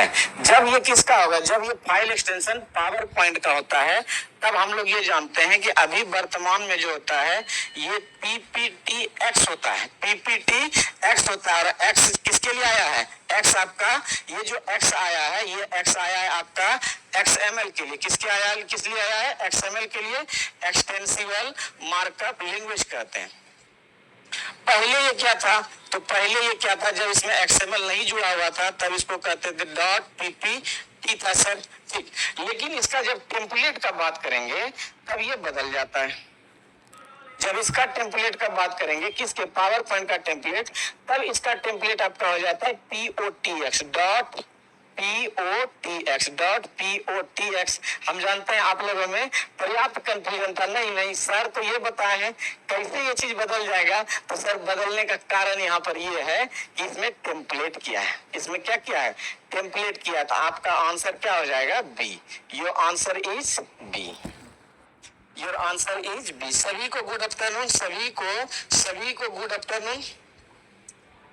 है। जब ये किसका होगा, जब ये फाइल एक्सटेंशन पावर पॉइंट का होता है, तब हम लोग ये जानते हैं कि अभी वर्तमान में जो होता है ये पीपीटी एक्स होता है, पीपीटी एक्स होता है। और एक्स किसके लिए आया है, एक्स आपका ये जो एक्स आया है, ये एक्स आया है आपका एक्सएमएल के लिए। किसके आया है, किस लिए आया है, एक्सएमएल के लिए, एक्सटेंसिबल मार्कअप लैंग्वेज कहते हैं। पहले ये क्या था, तो पहले ये क्या था, जब इसमें एक्सएमएल नहीं जुड़ा हुआ था तब इसको कहते थे डॉट पीपीटी था सर, ठीक। लेकिन इसका जब टेम्पलेट का बात करेंगे तब ये बदल जाता है। जब इसका टेम्पलेट का बात करेंगे, किसके, पावर पॉइंट का टेम्पलेट, तब इसका टेम्पलेट आपका हो जाता है POTX dot POTX dot POTX। हम जानते हैं आप लोगों में पर्याप्त कंफ्यूजन था, नहीं सर तो ये बताए हैं कैसे ये चीज बदल जाएगा, तो सर बदलने का कारण यहाँ पर ये है कि इसमें टेम्पलेट किया है। इसमें क्या किया है, टेम्पलेट किया, तो आपका आंसर क्या हो जाएगा, B. Your answer is B, your answer is B. सभी को गुड आफ्टरनून, सभी को गुड आफ्टरनून।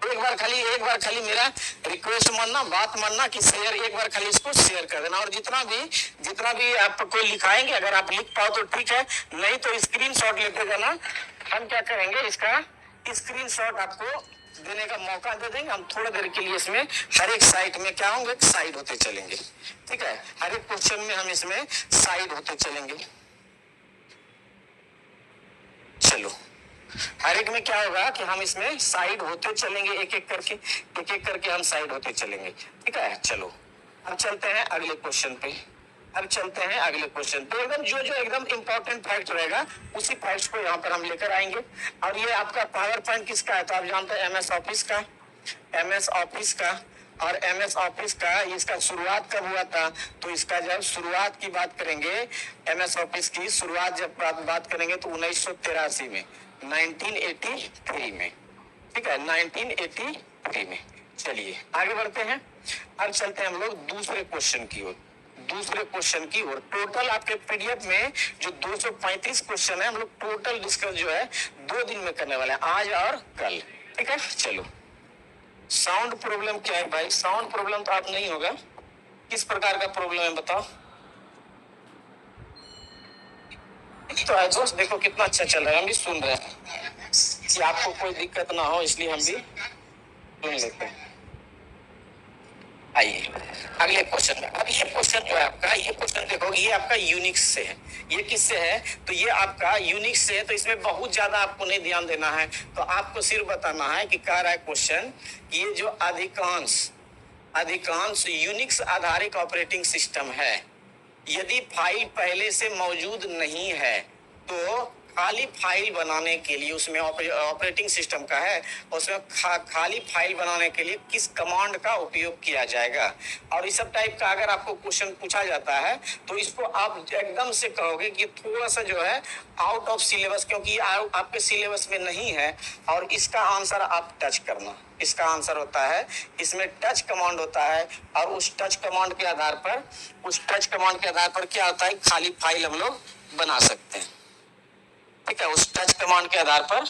एक बार खाली मेरा रिक्वेस्ट मानना, बात मानना कि शेयर, एक बार खाली इसको शेयर कर देना। और जितना भी आपको लिखाएंगे, अगर आप लिख पाओ तो ठीक है, नहीं तो स्क्रीनशॉट लेते जाना। हम क्या करेंगे, इसका स्क्रीनशॉट आपको देने का मौका दे देंगे। हम थोड़ा देर के लिए इसमें हर एक साइड में क्या होंगे, साइड होते चलेंगे, ठीक है। हर एक क्वेश्चन में हम इसमें साइड होते चलेंगे। चलो, हर एक में क्या होगा कि हम इसमें साइड होते चलेंगे, एक एक करके हम साइड होते चलेंगे, ठीक है। चलो अब चलते हैं अगले क्वेश्चन पे, एकदम जो एकदम इंपॉर्टेंट फैक्ट रहेगा उसी फैक्ट को यहाँ पर हम लेकर आएंगे। और ये आपका पावर पॉइंट किसका है, तो आप जानते हैं MS ऑफिस का, और MS ऑफिस का इसका शुरुआत कब हुआ था, तो इसका जब शुरुआत की बात करेंगे, MS ऑफिस की शुरुआत जब बात करेंगे तो 1983 में, 1983 में, ठीक है, 1983 में। चलिए आगे बढ़ते हैं। अब चलते हैं हम लोग दूसरे क्वेश्चन की ओर। टोटल आपके पीडीएफ में जो 235 क्वेश्चन है, हम लोग टोटल डिस्कस जो है 2 दिन में करने वाले हैं, आज और कल, ठीक है। चलो, साउंड प्रॉब्लम क्या है भाई, साउंड प्रॉब्लम तो आप नहीं होगा, किस प्रकार का प्रॉब्लम है बताओ। तो है दोस्त, देखो कितना अच्छा चल रहा है, हम भी सुन रहे हैं, कि आपको कोई दिक्कत ना हो इसलिए हम भी सुन लेते हैं। आइए अगले क्वेश्चन में। अब ये क्वेश्चन जो है आपका, ये क्वेश्चन देखो, ये आपका यूनिक्स से है। ये किससे है, तो ये आपका यूनिक्स से है, तो इसमें बहुत ज्यादा आपको नहीं ध्यान देना है, तो आपको सिर्फ बताना है कि कह रहा है क्वेश्चन, ये जो अधिकांश यूनिक्स आधारित ऑपरेटिंग सिस्टम है, यदि फाइल पहले से मौजूद नहीं है तो खाली फाइल बनाने के लिए, उसमें ऑपरेटिंग सिस्टम का है, उसमें खाली फाइल बनाने के लिए किस कमांड का उपयोग किया जाएगा। और इस सब टाइप का अगर आपको क्वेश्चन पूछा जाता है तो इसको आप एकदम से कहोगे कि थोड़ा सा जो है आउट ऑफ सिलेबस, क्योंकि ये आपके सिलेबस में नहीं है, और इसका आंसर आप टच करना, इसका आंसर होता है, इसमें टच कमांड होता है, और उस टच कमांड के आधार पर क्या होता है, खाली फाइल हम लोग बना सकते हैं, ठीक है। उस टच कमांड के आधार पर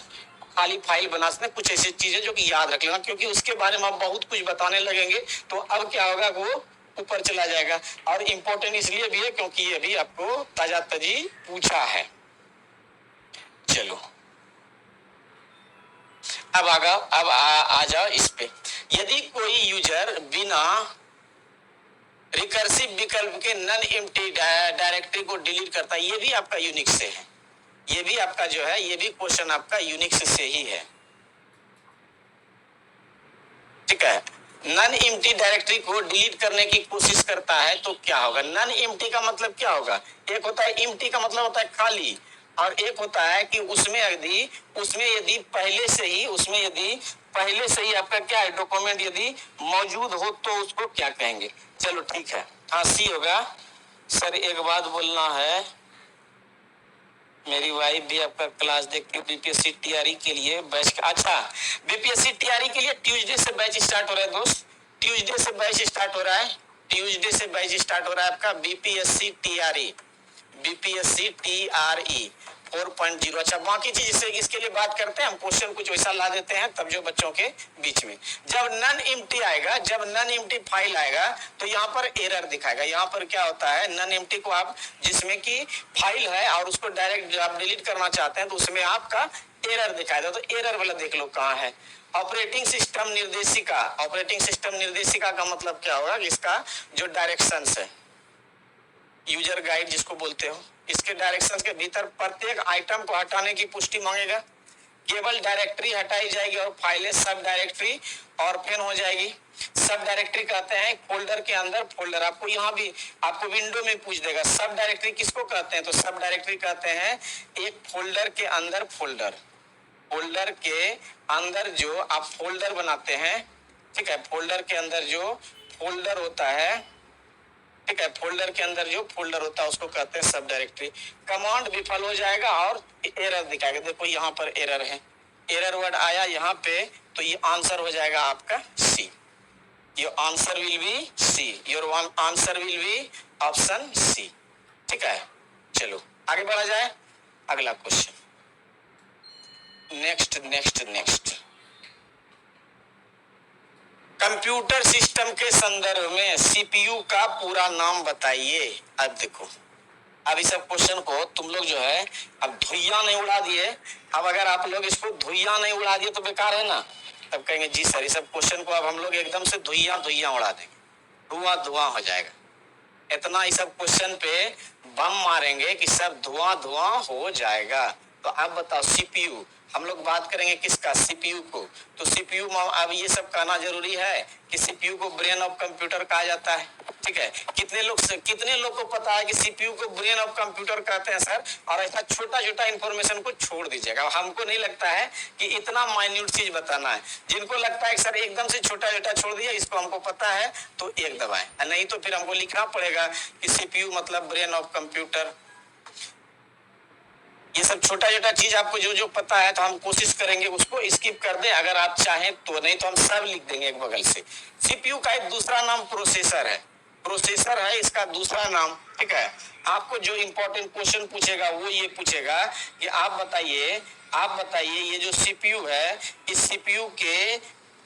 खाली फाइल बना सकते हैं। कुछ ऐसी चीजें जो कि याद रख लेना, क्योंकि उसके बारे में आप बहुत कुछ बताने लगेंगे तो अब क्या होगा, वो ऊपर चला जाएगा। और इम्पोर्टेंट इसलिए भी है क्योंकि ये भी आपको ताजा तजी पूछा है। चलो अब आ जाओ इस पे। यदि कोई यूजर बिना रिकर्सिव विकल्प के नन एम्प्टी डायरेक्टरी को डिलीट करता है, ये भी आपका यूनिक्स से है, ये भी आपका जो है, ये भी क्वेश्चन आपका यूनिक्स से ही है, ठीक है। नन एम्प्टी डायरेक्टरी को डिलीट करने की कोशिश करता है तो क्या होगा। नन एम्प्टी का मतलब क्या होगा, एक होता है एम्प्टी का मतलब होता है खाली, और एक होता है कि उसमें यदि पहले से ही आपका क्या है, डॉक्यूमेंट यदि मौजूद हो तो उसको क्या कहेंगे। चलो ठीक है, हाँ सी होगा। सर एक बात बोलना है, मेरी वाइफ भी आपका क्लास देखती है, बीपीएससी तैयारी के लिए बैच, अच्छा बीपीएससी तैयारी के लिए ट्यूसडे से बैच स्टार्ट हो रहा है दोस्त, ट्यूसडे से बैच स्टार्ट हो रहा है आपका बीपीएससी टीआरई 4.0। अच्छा, बाकी चीज इससे इसके लिए बात करते हैं हम, क्वेश्चन कुछ वैसा ला देते हैं तब जो बच्चों के बीच में। जब नन एम्प्टी आएगा, जब नन एम्प्टी फाइल आएगा तो यहाँ पर एरर दिखाएगा। यहाँ पर क्या होता है, नन एम्प्टी को आप जिसमें की फाइल है और उसको डायरेक्ट आप डिलीट करना चाहते हैं तो उसमें आपका एरर दिखाएगा। तो एरर वाला देख लो कहाँ है। ऑपरेटिंग सिस्टम निर्देशिका, ऑपरेटिंग सिस्टम निर्देशिका का मतलब क्या होगा, इसका जो डायरेक्शंस है, यूजर गाइड जिसको बोलते हो, इसके डायरेक्शंस के भीतर प्रत्येक आइटम को हटाने की पुष्टि मांगेगा। केवल डायरेक्टरी हटाई जाएगी और फाइलें सब डायरेक्टरी ऑर्फन हो जाएगी। सब डायरेक्टरी कहते हैं फोल्डर के अंदर फोल्डर। आपको यहाँ भी आपको विंडो में पूछ देगा सब डायरेक्टरी किसको कहते हैं, तो सब डायरेक्टरी कहते हैं एक फोल्डर के अंदर फोल्डर। फोल्डर के अंदर जो आप फोल्डर बनाते हैं, ठीक है, फोल्डर के अंदर जो फोल्डर होता है, ठीक है, फोल्डर के अंदर जो फोल्डर होता है उसको कहते हैं सब डायरेक्टरी। कमांड विफल हो जाएगा और एरर दिखाएगा। देखो यहाँ पर एरर है, एरर वर्ड आया यहाँ पे, तो ये आंसर हो जाएगा आपका C. Your answer will be C, your answer will be option C. ठीक है, चलो आगे बढ़ा जाए। अगला question, next next next. Computer system के संदर्भ में सीपीयू का पूरा नाम बताइए। अब देखो, अब इस क्वेश्चन को तुम लोग जो है अब धुइयां नहीं उड़ा दिए। अब अगर आप लोग इसको धुइयां नहीं उड़ा दिए तो बेकार है ना। तब कहेंगे जी सर, इस क्वेश्चन को अब हम लोग एकदम से धुइयां धुइयां उड़ा देंगे, धुआं धुआं हो जाएगा। इतना इस क्वेश्चन पे बम मारेंगे कि सब धुआं धुआं हो जाएगा। तो अब बताओ सीपीयू, हम लोग बात करेंगे किसका, सीपीयू को। तो सीपीयू, अब ये सब कहना जरूरी है कि सीपीयू को ब्रेन ऑफ कंप्यूटर कहा जाता है। ठीक है, कितने लोग को पता है कि सीपीयू को ब्रेन ऑफ कंप्यूटर कहते हैं सर। और ऐसा छोटा छोटा इंफॉर्मेशन को छोड़ दीजिएगा, हमको नहीं लगता है कि इतना माइन्यूट चीज बताना है। जिनको लगता है कि सर एकदम से छोटा छोटा छोड़ दिया, इसको हमको पता है तो एक दबाएं, नहीं तो फिर हमको लिखना पड़ेगा कि सीपीयू मतलब ब्रेन ऑफ कंप्यूटर। ये सब छोटा छोटा चीज आपको जो जो पता है तो हम कोशिश करेंगे उसको स्किप कर दे अगर आप चाहें तो, नहीं तो हम सब लिख देंगे एक बगल से। सीपीयू का एक दूसरा नाम प्रोसेसर है, प्रोसेसर है इसका दूसरा नाम। ठीक है, आपको जो इंपॉर्टेंट क्वेश्चन पूछेगा वो ये पूछेगा कि आप बताइए ये जो सीपीयू है, इस सीपीयू के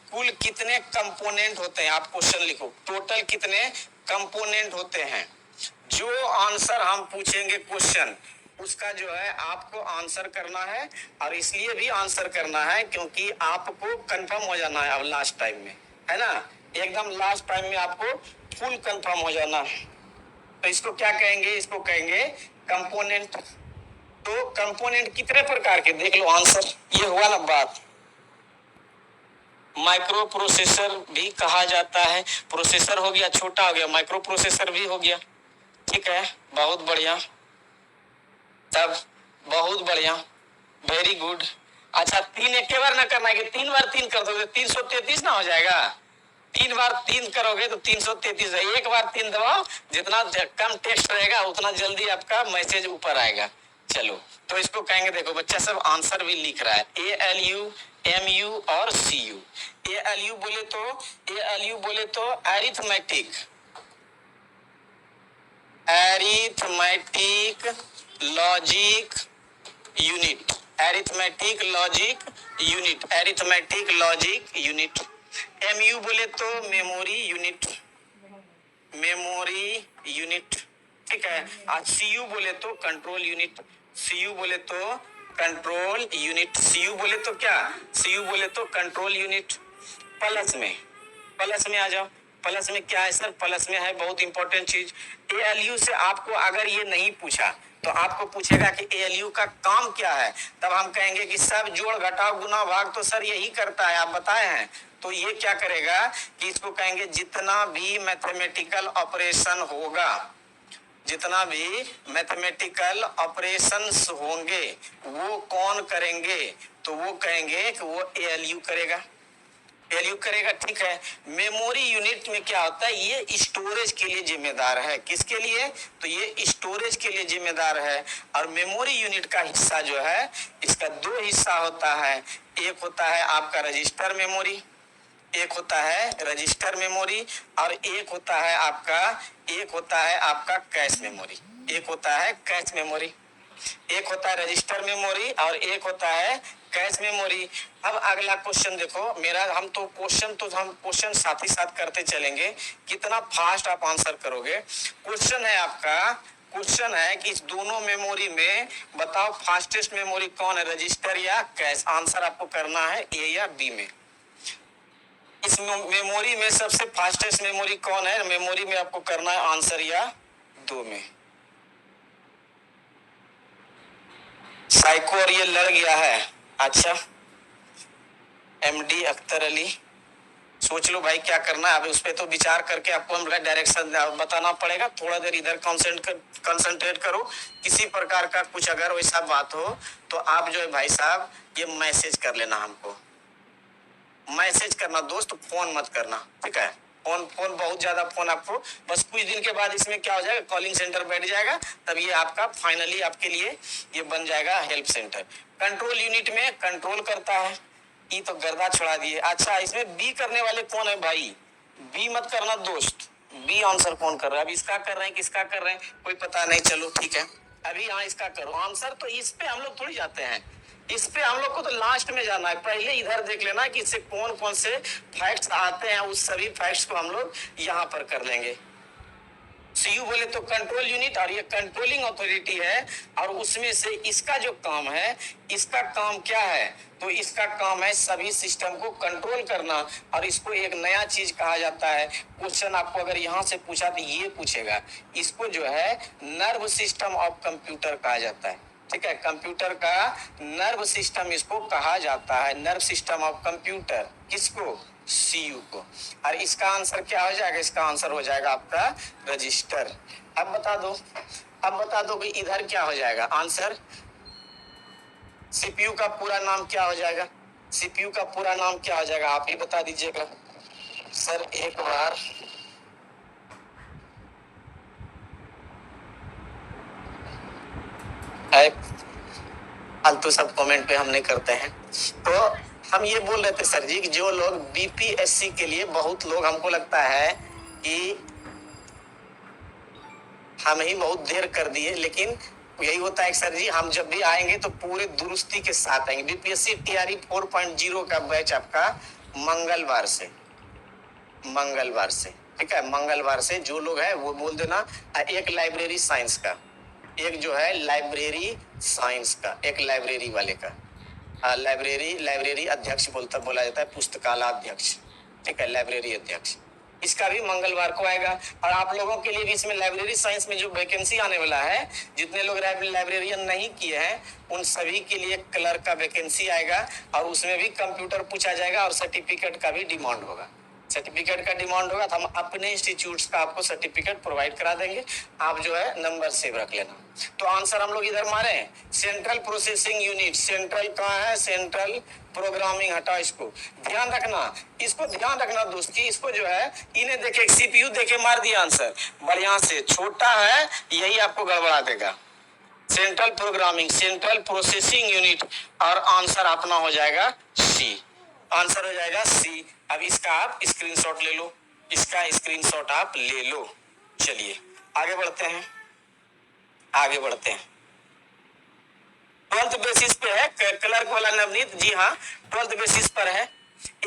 कुल कितने कंपोनेंट होते हैं। आप क्वेश्चन लिखो, टोटल कितने कंपोनेंट होते हैं। जो आंसर हम पूछेंगे क्वेश्चन, उसका जो है आपको आंसर करना है। और इसलिए भी आंसर करना है क्योंकि आपको कंफर्म हो जाना है अब लास्ट टाइम में, है ना, एकदम लास्ट टाइम में आपको फुल कंफर्म हो जाना है। तो इसको क्या कहेंगे, इसको कहेंगे कंपोनेंट। तो कंपोनेंट कितने प्रकार के, देख लो आंसर, ये हुआ ना बात। माइक्रो प्रोसेसर भी कहा जाता है, प्रोसेसर हो गया, छोटा हो गया, माइक्रो प्रोसेसर भी हो गया। ठीक है, बहुत बढ़िया, तब बहुत बढ़िया, वेरी गुड। अच्छा, 3 एक बार ना करना है कि 3 बार 3 कर दोगे 333 ना हो जाएगा। 3 बार 3 करोगे तो 333 है। एक बार 3 दबाओ, जितना कम टेक्स्ट रहेगा उतना जल्दी आपका मैसेज ऊपर आएगा। चलो, तो इसको कहेंगे, देखो बच्चा सब आंसर भी लिख रहा है, ALU, MU और CU। ALU बोले तो arithmetic logic unit, arithmetic logic unit. MU बोले तो मेमोरी यूनिट। ठीक है, आज CU बोले तो कंट्रोल यूनिट। CU बोले तो कंट्रोल यूनिट। CU बोले तो क्या, CU बोले तो कंट्रोल यूनिट। प्लस में आ जाओ, प्लस में क्या है सर, प्लस में है बहुत इंपॉर्टेंट चीज। ALU से आपको अगर ये नहीं पूछा तो आपको पूछेगा कि ALU का काम क्या है, तब हम कहेंगे कि सब जोड़ घटाव गुना भाग तो सर यही करता है, आप बताए हैं। तो ये क्या करेगा कि इसको कहेंगे जितना भी मैथमेटिकल ऑपरेशन होगा, जितना भी मैथमेटिकल ऑपरेशंस होंगे वो कौन करेंगे, तो वो कहेंगे कि वो ALU करेगा। ठीक है। मेमोरी यूनिट में क्या होता है, ये स्टोरेज के लिए जिम्मेदार है। किसके लिए, तो ये स्टोरेज के लिए जिम्मेदार है। और मेमोरी यूनिट का हिस्सा जो है, इसका 2 हिस्सा होता है। एक होता है आपका रजिस्टर मेमोरी, और एक होता है आपका कैश मेमोरी। एक होता है रजिस्टर मेमोरी और एक होता है कैश मेमोरी। अब अगला क्वेश्चन देखो मेरा, हम क्वेश्चन साथ ही साथ करते चलेंगे, कितना फास्ट आप आंसर करोगे। क्वेश्चन है आपका, क्वेश्चन है कि इस दोनों मेमोरी में बताओ फास्टेस्ट मेमोरी कौन है, रजिस्टर या कैश। आंसर आपको करना है ए या बी में। इस मेमोरी में सबसे फास्टेस्ट मेमोरी कौन है, मेमोरी में आपको करना है आंसर या दो में। साइको और ये लड़ गया है। अच्छा एमडी अख्तर अली, सोच लो भाई क्या करना है। अभी उस पर तो विचार करके आपको हम डायरेक्शन बताना पड़ेगा। थोड़ा देर इधर कंसंट्रेट करो। किसी प्रकार का कुछ अगर वैसा बात हो तो आप जो है भाई साहब ये मैसेज कर लेना हमको, मैसेज करना दोस्त, फोन मत करना, ठीक है। फोन बहुत ज्यादा फोन आपको, बस कुछ दिन के बाद इसमें क्या हो जाएगा, कॉलिंग सेंटर बैठ जाएगा, तब ये आपका फाइनली आपके लिए ये बन जाएगा हेल्प सेंटर। कंट्रोल यूनिट में कंट्रोल करता है, ये तो गर्दा छुड़ा दिए। अच्छा इसमें बी करने वाले कौन है भाई, बी मत करना दोस्त। बी आंसर कौन कर रहा है, अभी इसका कर रहे हैं किसका कर रहे हैं कोई पता नहीं, चलो ठीक है। अभी यहाँ इसका करो आंसर, तो इस पे हम लोग थोड़ी जाते हैं, इस पे हम लोग को तो लास्ट में जाना है। पहले इधर देख लेना कि इससे कौन कौन से फैक्ट्स आते हैं, उस सभी फैक्ट्स को हम लोग यहाँ पर कर लेंगे। सीयू बोले तो कंट्रोल यूनिट, और ये कंट्रोलिंग अथॉरिटी है, और उसमें से इसका जो काम है, इसका काम क्या है, तो इसका काम है सभी सिस्टम को कंट्रोल करना, और इसको एक नया चीज कहा जाता है। क्वेश्चन आपको अगर यहाँ से पूछा तो ये पूछेगा, इसको जो है नर्व सिस्टम ऑफ कंप्यूटर कहा जाता है, ठीक है। कंप्यूटर का नर्व सिस्टम इसको कहा जाता है, नर्व सिस्टम ऑफ कंप्यूटर, किसको, सीयू को। और इसका आंसर क्या हो जाएगा, इसका आंसर हो जाएगा आपका रजिस्टर। अब बता दो, अब बता दो कि इधर क्या हो जाएगा आंसर, सीपीयू का पूरा नाम क्या हो जाएगा, सीपीयू का पूरा नाम क्या हो जाएगा, आप ही बता दीजिएगा सर एक बार। फालतू सब कमेंट पे हम नहीं करते हैं। तो हम ये बोल रहे थे सर जी कि जो लोग बीपीएससी के लिए, बहुत लोग हमको लगता है कि हम ही बहुत देर कर दिए, लेकिन यही होता है सर जी, हम जब भी आएंगे तो पूरे दुरुस्ती के साथ आएंगे। बीपीएससी टीआरई 4.0 का बैच आपका मंगलवार से, मंगलवार से, ठीक है। मंगलवार से जो लोग हैं वो बोल देना। एक लाइब्रेरी साइंस का, एक जो है लाइब्रेरी साइंस का, एक लाइब्रेरी वाले का, लाइब्रेरी अध्यक्ष बोला जाता है, पुस्तकालयाध्यक्ष, ठीक है, लाइब्रेरी अध्यक्ष। इसका भी मंगलवार को आएगा। और आप लोगों के लिए भी इसमें लाइब्रेरी साइंस में जो वैकेंसी आने वाला है, जितने लोग लाइब्रेरियन नहीं किए हैं उन सभी के लिए क्लर्क का वैकेंसी आएगा, और उसमें भी कंप्यूटर पूछा जाएगा, और सर्टिफिकेट का भी डिमांड होगा। सर्टिफिकेट का डिमांड होगा तो हम अपने इंस्टीट्यूट्स का आपको सर्टिफिकेट प्रोवाइड करा देंगे, आप जो है नंबर सेव रख लेना। तो आंसर हम लोग इधर मारे, सेंट्रल प्रोसेसिंग यूनिट, सेंट्रल कहाँ है, सेंट्रल प्रोग्रामिंग, हटा इसको, ध्यान रखना, इसको ध्यान रखना दोस्त की, इसको जो है इन्हें देखे सीपीयू देखे मार दिया आंसर, बढ़िया से छोटा है यही आपको गड़बड़ा देगा। Central programming, central processing unit, और आंसर अपना हो जाएगा सी, आंसर हो जाएगा सी। अब इसका आप स्क्रीनशॉट ले लो, इसका स्क्रीनशॉट आप ले लो। चलिए आगे बढ़ते हैं, आगे बढ़ते हैं। 12th बेसिस पे है क्लर्क वाला नवनीत, जी हाँ 12th बेसिस पर है,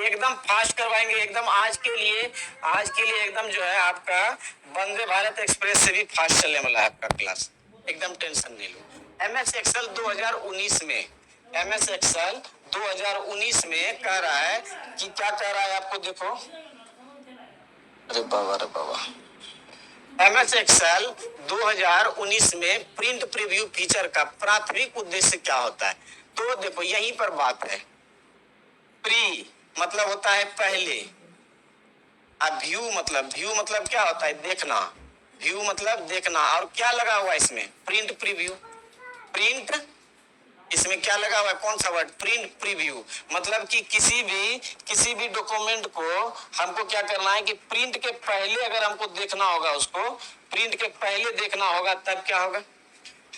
एकदम फास्ट करवाएंगे एकदम। आज के लिए एकदम जो है आपका वंदे भारत एक्सप्रेस से भी फास्ट चलने वाला है आपका क्लास, एकदम टेंशन नहीं लो। एमएस एक्सेल 2019 में, एमएस एक्सेल 2019 में कह रहा है कि क्या कह रहा है आपको देखो, अरे बाबा रे बाबा, एमएस एक्सेल 2019 में प्रिंट प्रीव्यू फीचर का प्राथमिक उद्देश्य क्या होता है, तो देखो यहीं पर बात है। प्री मतलब होता है पहले, अब व्यू मतलब क्या होता है, देखना, व्यू मतलब देखना, और क्या लगा हुआ है इसमें, प्रिंट प्रीव्यू, प्रिंट, इसमें क्या लगा हुआ है, कौन सा वर्ड, प्रिंट प्रीव्यू, मतलब कि किसी भी डॉक्यूमेंट को हमको क्या करना है कि प्रिंट के पहले अगर हमको देखना होगा, उसको प्रिंट के पहले देखना होगा, तब क्या होगा,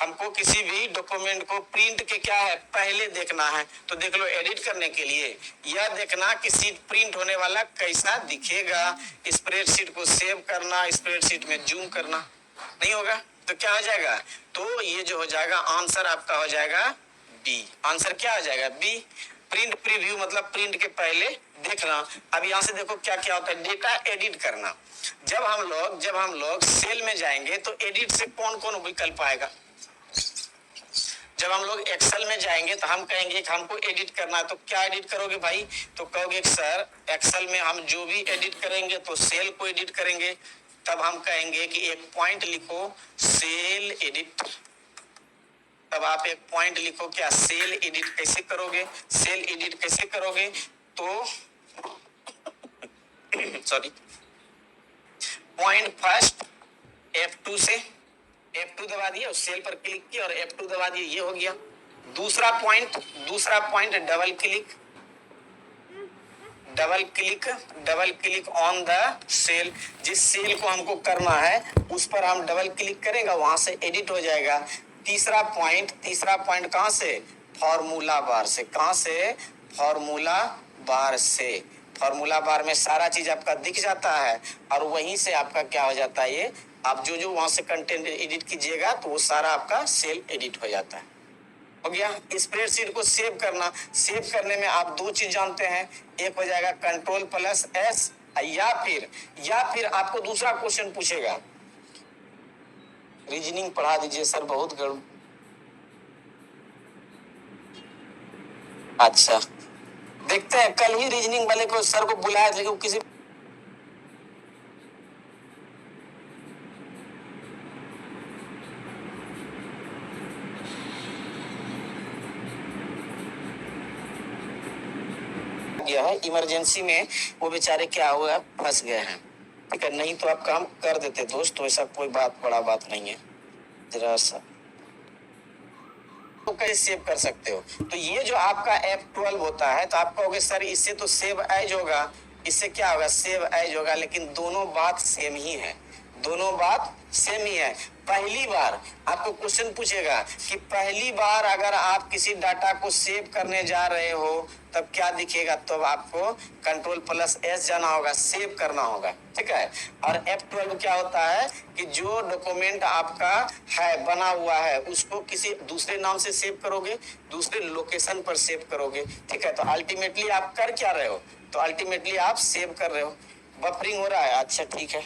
हमको किसी भी डॉक्यूमेंट को प्रिंट के क्या है पहले देखना है। तो देख लो, एडिट करने के लिए यह देखना कि सीट प्रिंट होने वाला कैसा दिखेगा, स्प्रेडशीट को सेव करना, स्प्रेडशीट में जूम करना नहीं होगा, तो क्या हो जाएगा, तो ये जो हो जाएगा आंसर आपका हो जाएगा बी। आंसर क्या हो जाएगा, बी। प्रिंट प्रीव्यू मतलब प्रिंट के पहले देखना। अब यहां से देखो क्या क्या होता है, डेटा एडिट करना। जब हम लोग सेल में जाएंगे तो एडिट से कौन कौन विकल्प आएगा। जब हम लोग एक्सेल में जाएंगे तो हम कहेंगे कि हमको एडिट करना है, तो क्या एडिट करोगे भाई, तो कहोगे सर एक्सेल में हम जो भी एडिट करेंगे तो सेल को एडिट करेंगे। तब हम कहेंगे कि एक पॉइंट लिखो, सेल एडिट। तब आप एक पॉइंट लिखो, क्या सेल एडिट कैसे करोगे, सेल एडिट कैसे करोगे, तो सॉरी, पॉइंट फर्स्ट F2 से, F2 दबा दिया, उस सेल पर क्लिक किया और F2 दबा दिया, ये हो गया। दूसरा point double click on the cell. जिस सेल को हमको करना है उस पर हम डबल क्लिक करेंगे, वहां से एडिट हो जाएगा। तीसरा पॉइंट कहां से, फॉर्मूला बार से। कहां से, फॉर्मूला बार से। फॉर्मूला बार में सारा चीज आपका दिख जाता है और वहीं से आपका क्या हो जाता है, ये आप जो वहां से कंटेंट एडिट कीजिएगा तो वो सारा आपका सेल एडिट हो जाता है। हो गया। स्प्रेडशीट को सेव करना, सेव करने में आप दो चीज जानते हैं, एक हो जाएगा Ctrl+S, या फिर आपको दूसरा क्वेश्चन पूछेगा, रीजनिंग पढ़ा दीजिए सर, बहुत गड़। अच्छा देखते हैं, कल ही रीजनिंग वाले को सर को बुलाया था, लेकिन किसी गया है इमरजेंसी में, वो बेचारे क्या हुआ, फंस गए हैं। ठीक है, नहीं तो आप काम कर देते दोस्त, तो ऐसा कोई बड़ा बात नहीं है। जरा सा तो कैसे सेव कर सकते हो, तो ये जो आपका F12 होता है, तो आप कहोगे सर इससे तो सेव एज होगा, इससे क्या होगा, सेव एज होगा, लेकिन दोनों बात सेम ही है, दोनों बात सेम ही है। पहली बार आपको क्वेश्चन पूछेगा कि पहली बार अगर आप किसी डाटा को सेव करने जा रहे हो तब क्या दिखेगा, तो आपको Ctrl+S जाना होगा, सेव करना होगा। ठीक है, और F12 क्या होता है कि जो डॉक्यूमेंट आपका है बना हुआ है उसको किसी दूसरे नाम से सेव करोगे, दूसरे लोकेशन पर सेव करोगे। ठीक है, तो अल्टीमेटली आप कर क्या रहे हो, तो अल्टीमेटली आप सेव कर रहे हो। बफरिंग हो रहा है, अच्छा ठीक है।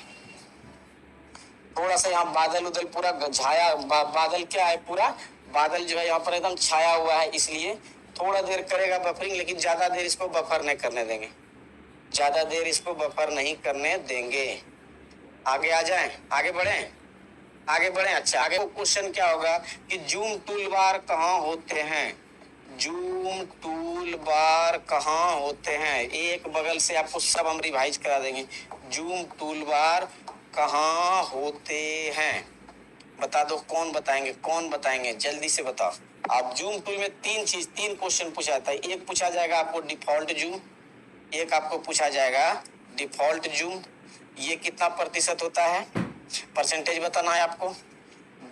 थोड़ा सा यहाँ बादल उदल पूरा छाया, बादल क्या है, पूरा बादल जो है यहाँ पर एकदम छाया हुआ है, इसलिए थोड़ा देर करेगा बफरिंग, लेकिन ज्यादा देर इसको बफर नहीं करने देंगे, ज्यादा देर इसको बफर नहीं करने देंगे। आगे आ जाएं, आगे बढ़े। अच्छा, आगे क्वेश्चन क्या होगा कि जूम टूल बार कहाँ होते हैं, जूम टूल बार कहाँ होते हैं, एक बगल से आपको सब हम रिवाइज करा देंगे। जूम टूल बार कहाँ होते हैं, बता दो, कौन बताएंगे जल्दी से बताओ। आप जूम टूल में तीन क्वेश्चन पूछा जाता है। एक पूछा जाएगा आपको डिफॉल्ट जूम, एक आपको पूछा जाएगा डिफॉल्ट जूम, ये कितना प्रतिशत होता है, परसेंटेज बताना है आपको।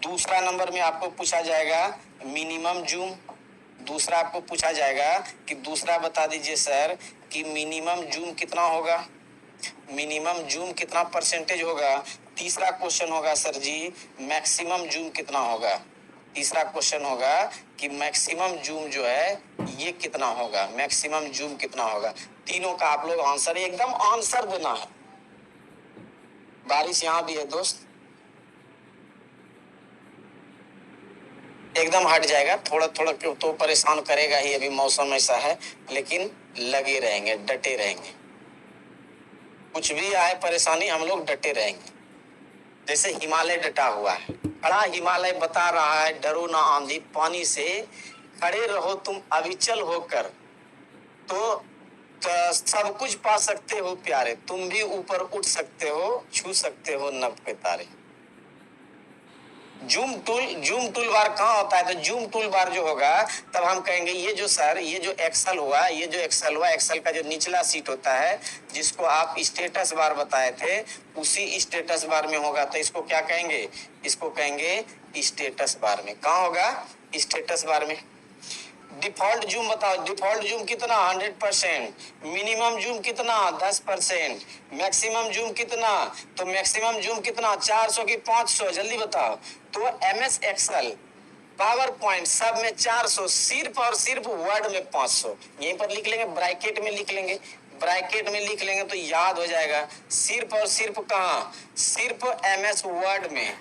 दूसरा नंबर में आपको पूछा जाएगा मिनिमम जूम, दूसरा आपको पूछा जाएगा कि दूसरा बता दीजिए सर कि मिनिमम जूम कितना होगा, मिनिमम जूम कितना परसेंटेज होगा। तीसरा क्वेश्चन होगा सर जी मैक्सिमम जूम कितना होगा, तीसरा क्वेश्चन होगा कि मैक्सिमम जूम जो है ये कितना होगा, मैक्सिमम जूम कितना होगा। तीनों का आप लोग आंसर एकदम आंसर देना है। बारिश यहाँ भी है दोस्त, एकदम हट जाएगा, थोड़ा थोड़ा तो परेशान करेगा ही, अभी मौसम ऐसा है, लेकिन लगे रहेंगे, डटे रहेंगे, कुछ भी आए परेशानी हम लोग डटे रहेंगे। जैसे हिमालय डटा हुआ है, खड़ा हिमालय बता रहा है डरो ना आंधी पानी से, खड़े रहो तुम अविचल होकर, तो सब कुछ पा सकते हो प्यारे, तुम भी ऊपर उठ सकते हो, छू सकते हो नभ के तारे। जूम टूल बार कहाँ होता है, तो जूम टूल बार जो होगा तब हम कहेंगे ये जो सर ये जो एक्सेल हुआ, एक्सेल का जो निचला सीट होता है जिसको आप स्टेटस बार बताए थे, उसी स्टेटस बार में होगा, तो इसको क्या कहेंगे, इसको कहेंगे स्टेटस बार में। कहाँ होगा, स्टेटस बार में। डिफॉल्ट जूम बताओ, डिफॉल्ट जूम कितना 100%, मिनिमम जूम कितना 10%, मैक्सिमम जूम कितना, तो मैक्सिमम जूम कितना 400 की 500, जल्दी बताओ। तो एमएस एक्सेल पावर पॉइंट सब में 400, सिर्फ और सिर्फ वर्ड में 500। यहीं पर लिख लेंगे, ब्रैकेट में लिख लेंगे, ब्रैकेट में लिख लेंगे तो याद हो जाएगा। सिर्फ और सिर्फ कहाँ, सिर्फ एमएस वर्ड में,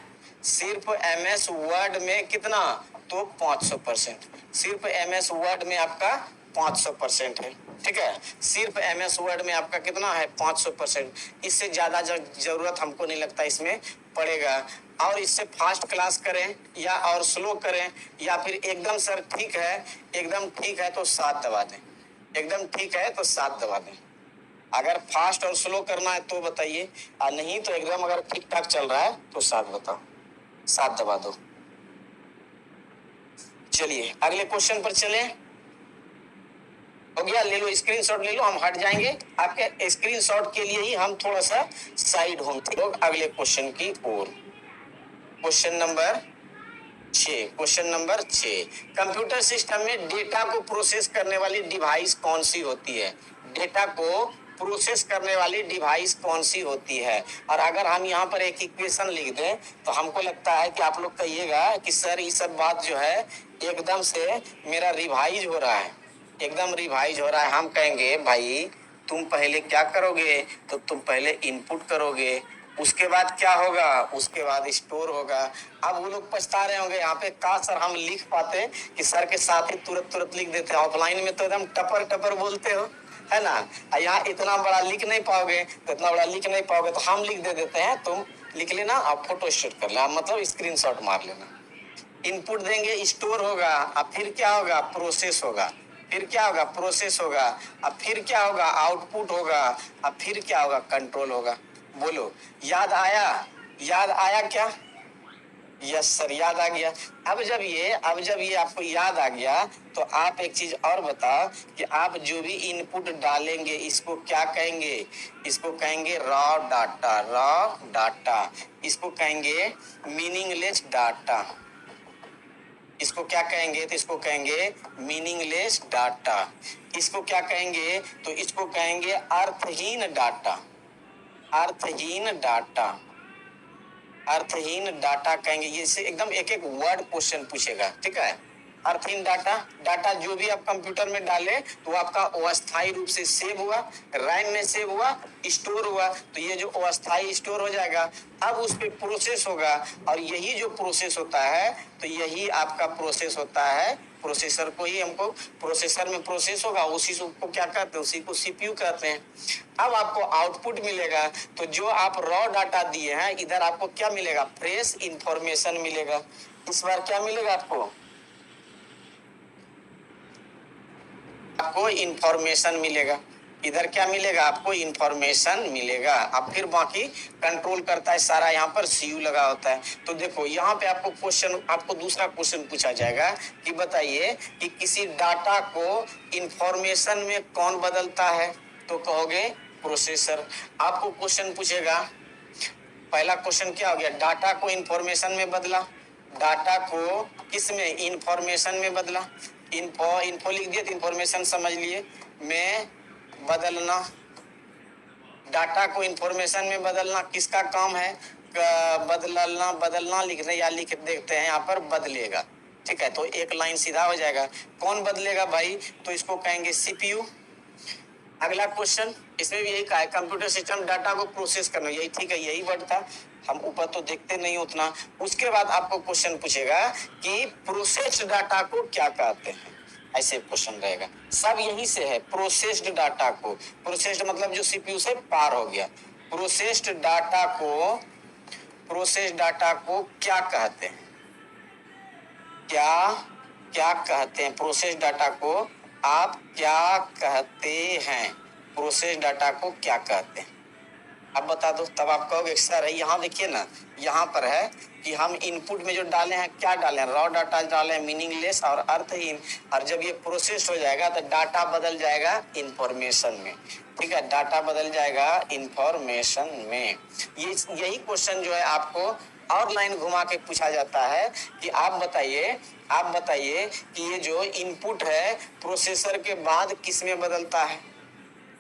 सिर्फ एमएस वर्ड में कितना, तो 500%। सिर्फ एमएस वर्ड में आपका 500% है, ठीक है। सिर्फ एमएस वर्ड में आपका कितना है 500%। इससे ज्यादा जरूरत हमको नहीं लगता इसमें पड़ेगा। और इससे फास्ट क्लास करें या और स्लो करें, या फिर एकदम सर ठीक है, एकदम ठीक है तो 7 दबा दें, एकदम ठीक है तो 7 दबा दें। अगर फास्ट और स्लो करना है तो बताइए, और नहीं तो एकदम अगर ठीक ठाक चल रहा है तो 7 बताओ, 7 दबा दो। चलिए अगले क्वेश्चन पर चले। हो गया, ले लो स्क्रीनशॉट ले लो, हम हट जाएंगे आपके स्क्रीनशॉट के लिए ही हम थोड़ा सा साइड होंगे लोग अगले क्वेश्चन की ओर। Question number 6, question number 6, computer system में डेटा को प्रोसेस करने वाली डिवाइस कौन सी होती है? डेटा को प्रोसेस करने वाली डिवाइस कौन सी होती है? और अगर हम यहाँ पर एक इक्वेशन लिख दें तो हमको लगता है कि आप लोग कहिएगा कि सर ये सब बात जो है एकदम से मेरा रिवाइज हो रहा है, एकदम रिवाइज हो रहा है। हम कहेंगे भाई तुम पहले क्या करोगे, तो तुम पहले इनपुट करोगे, उसके बाद क्या होगा, उसके बाद स्टोर होगा। अब वो लोग पछता रहे होंगे यहाँ पे, का सर हम लिख पाते कि सर के साथ ही तुरंत तुरंत लिख देते हैं, ऑफलाइन में तो एकदम टपर टपर बोलते हो, है ना। यहाँ इतना बड़ा लिख नहीं पाओगे, तो इतना बड़ा लिख नहीं पाओगे तो हम लिख दे देते हैं, तुम लिख लेना, आप फोटो शूट कर लेना, मतलब स्क्रीनशॉट मार लेना। इनपुट देंगे, स्टोर होगा, अब फिर क्या होगा, प्रोसेस होगा, फिर क्या होगा, प्रोसेस होगा, अब फिर क्या होगा, आउटपुट होगा, अब फिर क्या होगा, कंट्रोल होगा। बोलो याद आया, याद आया क्या? यस सर याद आ गया। अब जब ये आपको याद आ गया तो आप एक चीज और बताओ कि आप जो भी इनपुट डालेंगे इसको क्या कहेंगे? इसको कहेंगे रॉ डाटा, रॉ डाटा। इसको कहेंगे मीनिंगलेस डाटा। इसको क्या कहेंगे, तो इसको कहेंगे मीनिंगलेस डाटा। इसको क्या कहेंगे, तो इसको कहेंगे अर्थहीन डाटा, अर्थहीन डाटा, अर्थहीन डाटा कहेंगे। ये से एकदम एक एक वर्ड क्वेश्चन पूछेगा, ठीक है। अर्थहीन डाटा, डाटा जो भी आप कंप्यूटर में डाले तो आपका अस्थायी रूप से सेव हुआ, रैम में सेव हुआ, स्टोर हुआ, तो ये जो अस्थायी स्टोर हो जाएगा, अब उस पर प्रोसेस होगा, और यही जो प्रोसेस होता है तो यही आपका प्रोसेस होता है, प्रोसेसर को ही हमको प्रोसेसर में प्रोसेस होगा, उसी को क्या कहते हैं, उसी को सीपीयू कहते हैं। अब आपको आउटपुट मिलेगा, तो जो आप रॉ डाटा दिए हैं इधर आपको क्या मिलेगा, फ्रेश इंफॉर्मेशन मिलेगा। इस बार क्या मिलेगा आपको, आपको इंफॉर्मेशन मिलेगा। इधर क्या मिलेगा, आपको इंफॉर्मेशन मिलेगा। अब फिर बाकी कंट्रोल करता है सारा, यहाँ पर सीयू लगा होता है। तो देखो यहाँ पे आपको क्वेश्चन, आपको दूसरा क्वेश्चन पूछा जाएगा कि बताइए कि किसी डाटा को इंफॉर्मेशन में कौन बदलता है, तो कहोगे प्रोसेसर। आपको क्वेश्चन पूछेगा, पहला क्वेश्चन क्या हो गया, डाटा को इंफॉर्मेशन में बदला, डाटा को किस में, इंफॉर्मेशन में बदला। इन्फो लिख दिया तो इंफॉर्मेशन समझ लिए, में बदलना, डाटा को इंफॉर्मेशन में बदलना किसका काम है, बदलना, बदलना लिखने या लिख देखते हैं यहाँ पर बदलेगा, ठीक है। तो एक लाइन सीधा हो जाएगा। कौन बदलेगा भाई, तो इसको कहेंगे सीपीयू। अगला क्वेश्चन, इसमें भी यही कहा है, कंप्यूटर सिस्टम डाटा को प्रोसेस करना, यही ठीक है, यही वर्ड था, हम ऊपर तो देखते नहीं उतना। उसके बाद आपको क्वेश्चन पूछेगा कि प्रोसेस्ड डाटा को क्या कहते हैं, ऐसे क्वेश्चन रहेगा। सब यही से है, प्रोसेस्ड डाटा को, प्रोसेस्ड मतलब जो सीपीयू से पार हो गया, प्रोसेस्ड डाटा को, प्रोसेस्ड डाटा को क्या कहते हैं, क्या क्या कहते हैं, प्रोसेस डाटा को आप क्या कहते हैं, प्रोसेस डाटा को क्या कहते हैं। अब बता दो, तब आप कहोगे सर है यहाँ देखिए ना, यहाँ पर है कि हम इनपुट में जो डाले हैं क्या डाले हैं, रॉ डाटा डाले हैं, मीनिंगलेस और अर्थहीन। और जब ये प्रोसेस हो जाएगा तो डाटा बदल जाएगा इंफॉर्मेशन में। ठीक है, डाटा बदल जाएगा इंफॉर्मेशन में। ये यही क्वेश्चन जो है आपको और लाइन घुमा के पूछा जाता है कि आप बताइए कि ये जो इनपुट है प्रोसेसर के बाद किस में बदलता है।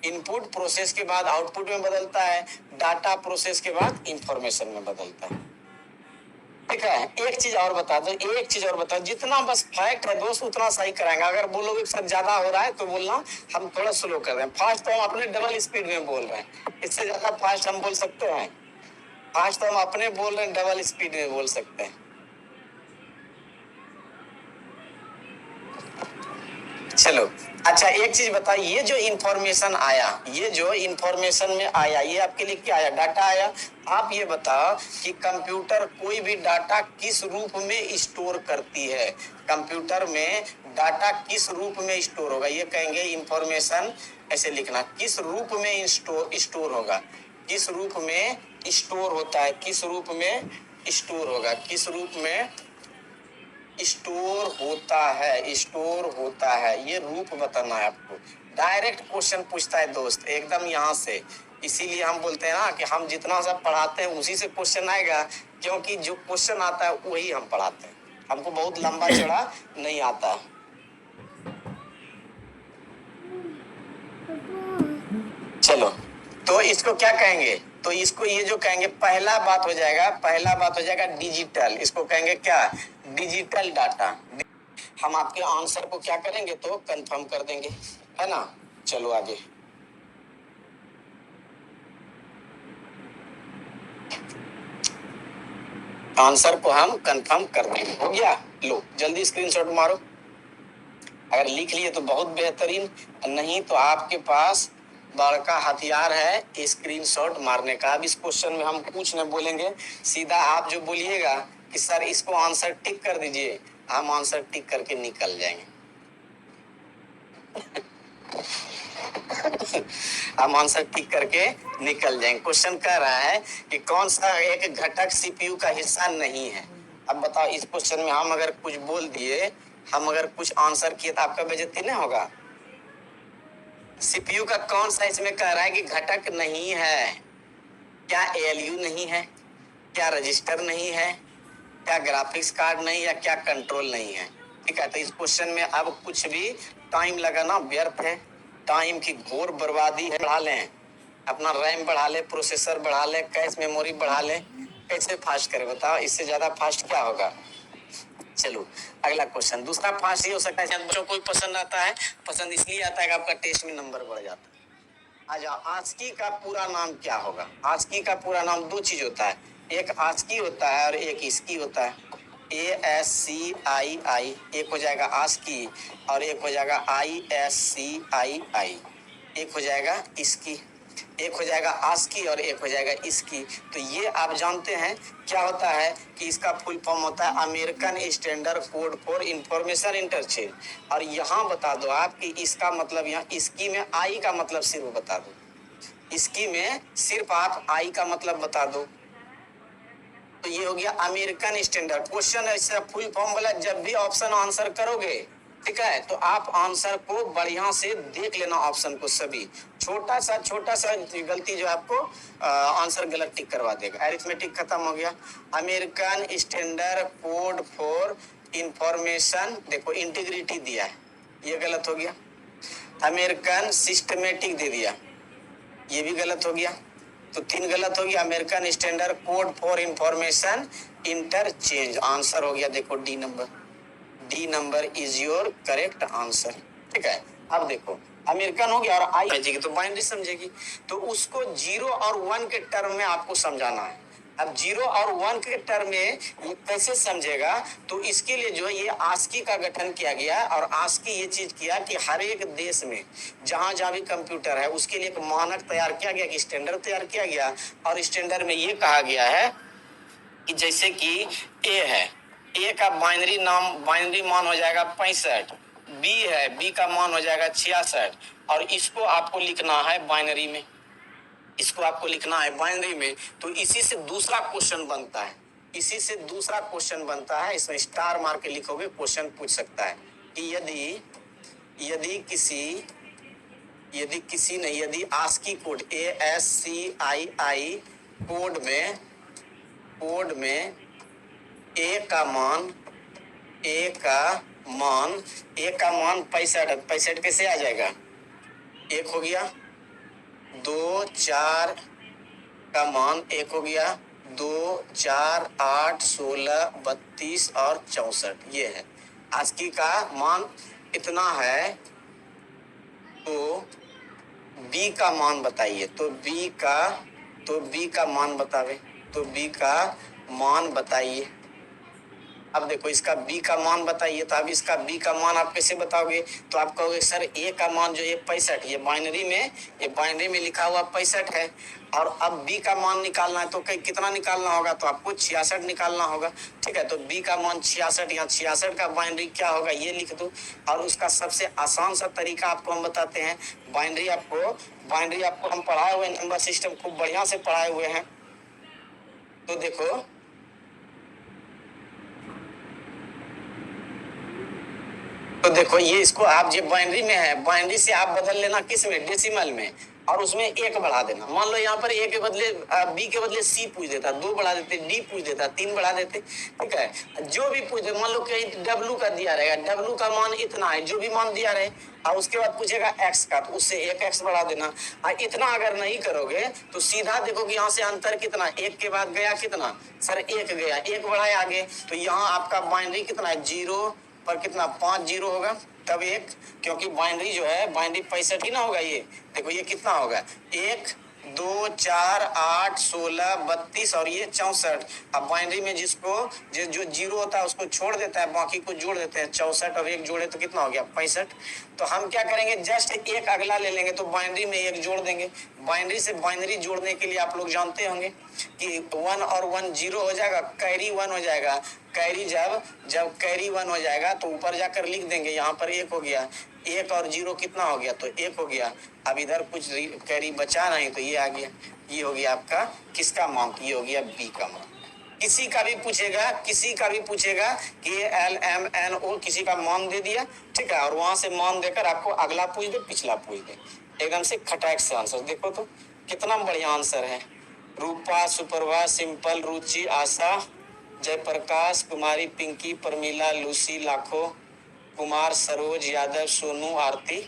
इनपुट प्रोसेस के बाद आउटपुट में बदलता है, डाटा प्रोसेस के बाद इंफॉर्मेशन में बदलता है। ठीक है, एक चीज और बता दो, जितना बस फैक्ट है दोस्त उतना सही कराएंगे। अगर बोलोगे सर ज्यादा हो रहा है तो बोलना, हम थोड़ा स्लो कर रहे हैं। फास्ट तो हम अपने डबल स्पीड में बोल रहे हैं, इससे ज्यादा फास्ट हम बोल सकते हैं? फास्ट तो हम अपने बोल रहे हैं, डबल स्पीड में बोल सकते हैं। चलो अच्छा, एक चीज बताइए, ये जो इंफॉर्मेशन में आया, ये आपके लिए क्या आया, डाटा आया। आप ये बताओ कि कंप्यूटर कोई भी डाटा किस रूप में स्टोर करती है। कंप्यूटर में डाटा किस रूप में स्टोर होगा, ये कहेंगे इंफॉर्मेशन। ऐसे लिखना, किस रूप में स्टोर होगा, किस रूप में स्टोर होता है, किस रूप में स्टोर होगा, किस रूप में स्टोर होता है, ये रूप बताना है आपको। डायरेक्ट क्वेश्चन पूछता है दोस्त, एकदम यहाँ से। इसीलिए हम बोलते हैं ना कि हम जितना सब पढ़ाते हैं उसी से क्वेश्चन आएगा, क्योंकि जो क्वेश्चन आता है वही हम पढ़ाते हैं, हमको बहुत लंबा चौड़ा नहीं आता। चलो, तो इसको क्या कहेंगे, तो इसको ये जो कहेंगे, पहला बात हो जाएगा डिजिटल। इसको कहेंगे क्या, डिजिटल डाटा। हम आपके आंसर को क्या करेंगे, तो कंफर्म कर देंगे, है ना। चलो आगे, आंसर को हम कंफर्म कर देंगे। हो गया, लो जल्दी स्क्रीनशॉट मारो। अगर लिख लिए तो बहुत बेहतरीन, नहीं तो आपके पास बड़का हथियार है स्क्रीनशॉट मारने का। अब इस क्वेश्चन में हम कुछ नहीं बोलेंगे, सीधा आप जो बोलिएगा कि सर इसको आंसर टिक कर दीजिए, हम आंसर टिक करके निकल जाएंगे। हम आंसर टिक करके निकल जाएंगे। क्वेश्चन कह रहा है कि कौन सा एक घटक सीपीयू का हिस्सा नहीं है। अब बताओ, इस क्वेश्चन में हम अगर कुछ बोल दिए, हम अगर कुछ आंसर किए तो आपका बेइज्जती नहीं होगा। सीपीयू का कौन सा इसमें कह रहा है कि घटक नहीं है? क्या एएलयू नहीं है, क्या रजिस्टर नहीं है, क्या ग्राफिक्स कार्ड नहीं, या क्या कंट्रोल नहीं है? ठीक है, तो इस क्वेश्चन में अब कुछ भी टाइम लगाना व्यर्थ है, टाइम की घोर बर्बादी है। बढ़ा लें अपना रैम, बढ़ा ले, प्रोसेसर बढ़ा ले, कैश मेमोरी बढ़ा ले, कैसे फास्ट करे बताओ, इससे ज्यादा फास्ट क्या होगा। चलो अगला क्वेश्चन, दूसरा फास्ट ये हो सकता है बच्चों को पसंद आता है, पसंद इसलिए आता है कि आपका टेस्ट में नंबर बढ़ जाता है। अच्छा, आस्की का पूरा नाम क्या होगा? आस्की का पूरा नाम दो चीज होता है, एक आस्की होता है और एक इसकी होता है। ASCII, एक हो जाएगा आस्की और एक हो जाएगा ISCII, एक हो जाएगा इसकी, एक हो जाएगा आस्की और एक हो जाएगा इसकी। तो ये आप जानते हैं क्या होता है कि इसका फुल फॉर्म होता है American standard code for information interchange. और यहाँ बता दो आप कि इसका मतलब, यहाँ इसकी में आई का मतलब सिर्फ बता दो, इसकी में सिर्फ आप आई का मतलब बता दो। तो ये हो गया अमेरिकन स्टैंडर्ड। क्वेश्चन ऐसा फुल फॉर्म वाला जब भी ऑप्शन आंसर करोगे, ठीक है, तो आप आंसर को बढ़िया से देख लेना, ऑप्शन को सभी। छोटा सा गलती जो आपको आंसर गलत टिक करवा देगा। अरिथमेटिक खत्म हो गया। American standard code for information, देखो इंटीग्रिटी दिया है, ये गलत हो गया। अमेरिकन सिस्टमेटिक दे दिया, ये भी गलत हो गया। तो 3 गलत हो गया। American standard code for information interchange, answer हो गया देखो D number is your correct answer. ठीक है, अब देखो अमेरिकन हो गया और आई समझेगी तो बाइनरी समझेगी, तो उसको 0 और 1 के टर्म में आपको समझाना है। अब 0 और 1 के टर्म में ये कैसे समझेगा, तो इसके लिए जो है ये आस्की का गठन किया गया। और आस्की ये चीज किया कि हर एक देश में जहां जहां भी कंप्यूटर है उसके लिए एक मानक तैयार किया गया, कि स्टैंडर्ड तैयार किया गया। और स्टैंडर्ड में ये कहा गया है कि जैसे कि ए है, ए का बाइनरी मान हो जाएगा 65, बी है, बी का मान हो जाएगा 66, और इसको आपको लिखना है बाइनरी में। इसको आपको लिखना है बाइनरी में। तो इसी से दूसरा क्वेश्चन बनता है, इसी से दूसरा क्वेश्चन बनता है। इसमें स्टार मार के लिखोगे, क्वेश्चन पूछ सकता है कि यदि ASCII कोड ASCII कोड में ए का मान 65 कैसे आ जाएगा? 1 हो गया, 2 4 का मान 1 हो गया, 2 4 8 16 32 और 64 ये है। ASCII का मान इतना है, तो B का मान बताइए। तो B का मान बताइए। अब देखो इसका B का मान बताइए। तो अब इसका B का मान आप कैसे बताओगे? तो आप कहोगे सर A का मान जो ये 65, ये बाइनरी में लिखा हुआ 65 है, और अब B का मान निकालना है। तो कितना निकालना होगा? तो आपको 66 निकालना होगा। ठीक है, तो B का मान 66, यहाँ 66 का बाइनरी क्या होगा ये लिख दो। और उसका सबसे आसान सा तरीका आपको हम बताते हैं। बाइनरी आपको हम पढ़ाए हुए, नंबर सिस्टम खूब बढ़िया से पढ़ाए हुए हैं। तो देखो ये इसको आप जो बाइनरी में है, बाइनरी से आप बदल लेना किस में? डेसिमल में, और उसमें 1 बढ़ा देना। मान लो यहाँ पर A के बदले B के बदले C पूछ देता, 2 बढ़ा देते, D पूछ देता, 3 बढ़ा देते। ठीक है, जो भी पूछ दे, मान लो कहीं W का दिया रहेगा, W का मान इतना है, जो भी मान दिया रहे, और उसके बाद पूछेगा X का, तो उससे 1 X बढ़ा देना। और इतना अगर नहीं करोगे तो सीधा देखो कि यहाँ से अंतर कितना, 1 के बाद गया कितना? सर 1 गया, 1 बढ़ाए आगे, तो यहाँ आपका बाइनरी कितना है? 0 पर कितना? 5 0 होगा, तब 1, क्योंकि बाइनरी जो है, बाइनरी 65 ही ना होगा। ये देखो ये कितना होगा? 1 2 4 8 16 32 और ये 64। अब बाइनरी में जिसको जो 0 होता है उसको छोड़ देता है, बाकी को जोड़ देते हैं। 64 और 1 जोड़े तो कितना हो गया? 65। तो हम क्या करेंगे, जस्ट 1 अगला ले लेंगे, तो बाइनरी में 1 जोड़ देंगे। बाइनरी से बाइनरी जोड़ने के लिए आप लोग जानते होंगे कि 1 और 1 0 हो जाएगा, कैरी 1 हो जाएगा। कैरी जब कैरी 1 हो जाएगा तो ऊपर जाकर लिख देंगे, यहाँ पर 1 हो गया, 1 और 0 कितना हो गया? तो 1 हो गया। अब इधर कुछ कैरी बचा नहीं, तो ये आ गया। ये हो गया आपका किसका मान? ये हो गया B का मान। किसी का भी पूछेगा कि LMNO, किसी का मान दे दिया, ठीक है, और वहां से मान देकर आपको अगला पूछ दे, पिछला पूछ दे, एकदम से खटाक से आंसर। देखो तो कितना बढ़िया आंसर है। रूपा, सुप्रभा, सिंपल, रुचि, आशा, जयप्रकाश, कुमारी, पिंकी, परमीला, लूसी, लाखो, कुमार, सरोज, यादव, सोनू, आरती।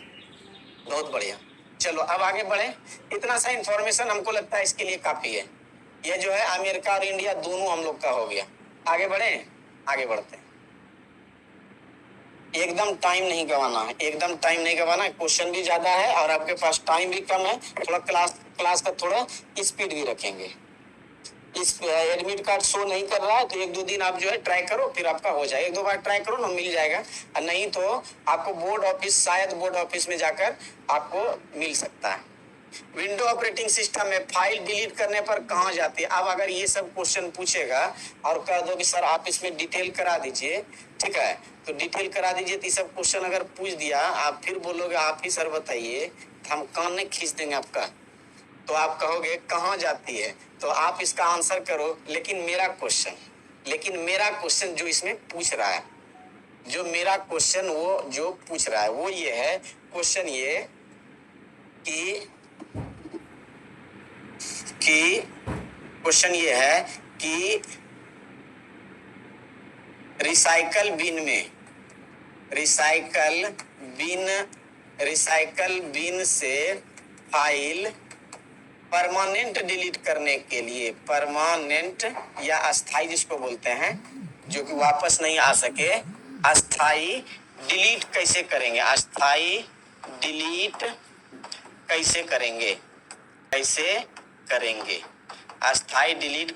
बहुत बढ़िया। चलो अब आगे बढ़े। इतना सा इंफॉर्मेशन हमको लगता है इसके लिए काफी है। ये जो है अमेरिका और इंडिया दोनों हम लोग का हो गया। आगे बढ़ते हैं। एकदम टाइम नहीं गवाना है। क्वेश्चन भी ज्यादा है और आपके पास टाइम भी कम है। थोड़ा क्लास का थोड़ा स्पीड भी रखेंगे। इस एडमिट कार्ड शो नहीं कर रहा है तो 1-2 दिन आप जो है ट्राई करो, फिर आपका हो जाएगा। 1-2 बार ट्राई करो ना, मिल जाएगा। और नहीं तो आपको शायद बोर्ड ऑफिस में जाकर आपको मिल सकता है। विंडो ऑपरेटिंग सिस्टम में फाइल डिलीट करने पर कहाँ जाती है? अब अगर ये सब क्वेश्चन पूछेगा और कह दो कि सर आप इसमें डिटेल करा दीजिए, ठीक है, तो डिटेल करा दीजिए। तो ये सब क्वेश्चन अगर पूछ दिया, आप फिर बोलोगे आप ही सर बताइए, तो हम कान नहीं खींच देंगे आपका। तो आप कहोगे कहाँ जाती है, तो आप इसका आंसर करो। लेकिन मेरा क्वेश्चन जो इसमें पूछ रहा है, जो मेरा क्वेश्चन वो जो पूछ रहा है वो ये है। क्वेश्चन ये कि रिसाइकल बिन से फाइल परमानेंट डिलीट करने के लिए, परमानेंट या अस्थाई जिसको बोलते हैं, जो कि वापस नहीं आ सके, अस्थाई डिलीट कैसे करेंगे? अस्थाई डिलीट कैसे करेंगे? अस्थाई डिलीट